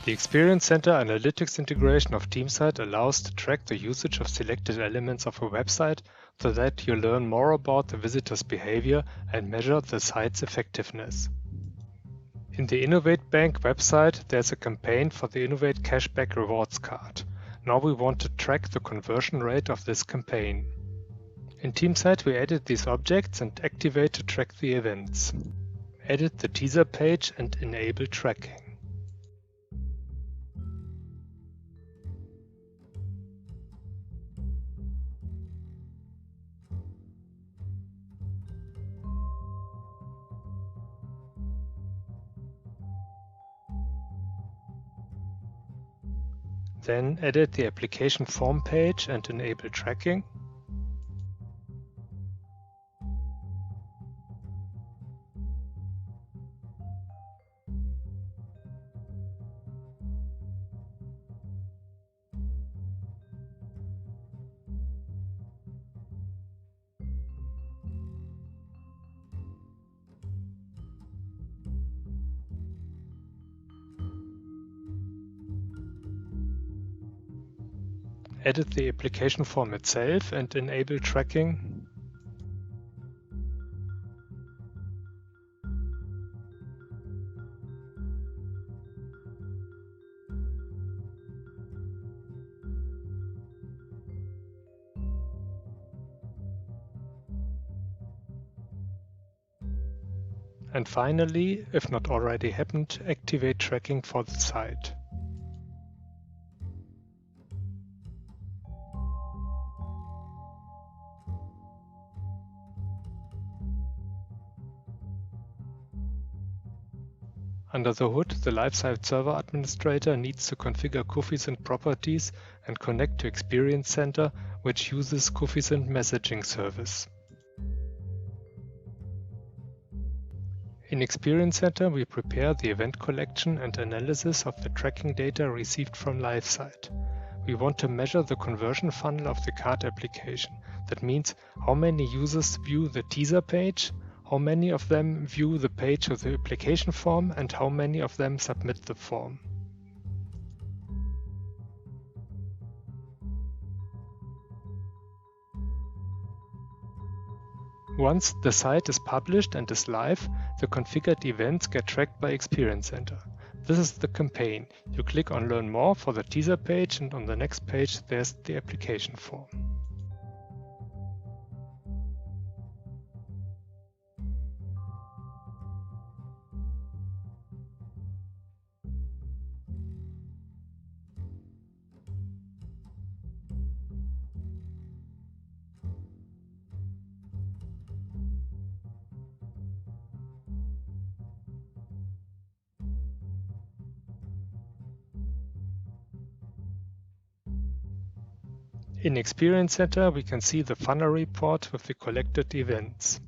The Experience Center Analytics integration of Teamsite allows to track the usage of selected elements of a website so that you learn more about the visitor's behavior and measure the site's effectiveness. In the Innovate Bank website, there's a campaign for the Innovate Cashback Rewards card. Now we want to track the conversion rate of this campaign. In Teamsite, we edit these objects and activate to track the events. Edit the teaser page and enable tracking. Then edit the application form page and enable tracking. Edit the application form itself and enable tracking. And finally, if not already happened, activate tracking for the site. Under the hood, the live-site server administrator needs to configure Coefficient properties and connect to Experience Center, which uses Coefficient messaging service. In Experience Center, we prepare the event collection and analysis of the tracking data received from live-site. We want to measure the conversion funnel of the card application. That means how many users view the teaser page, how many of them view the page of the application form, and how many of them submit the form. Once the site is published and is live, the configured events get tracked by Experience Center. This is the campaign. You click on Learn More for the teaser page, and on the next page there's the application form. In Experience Center, we can see the funnel report with the collected events.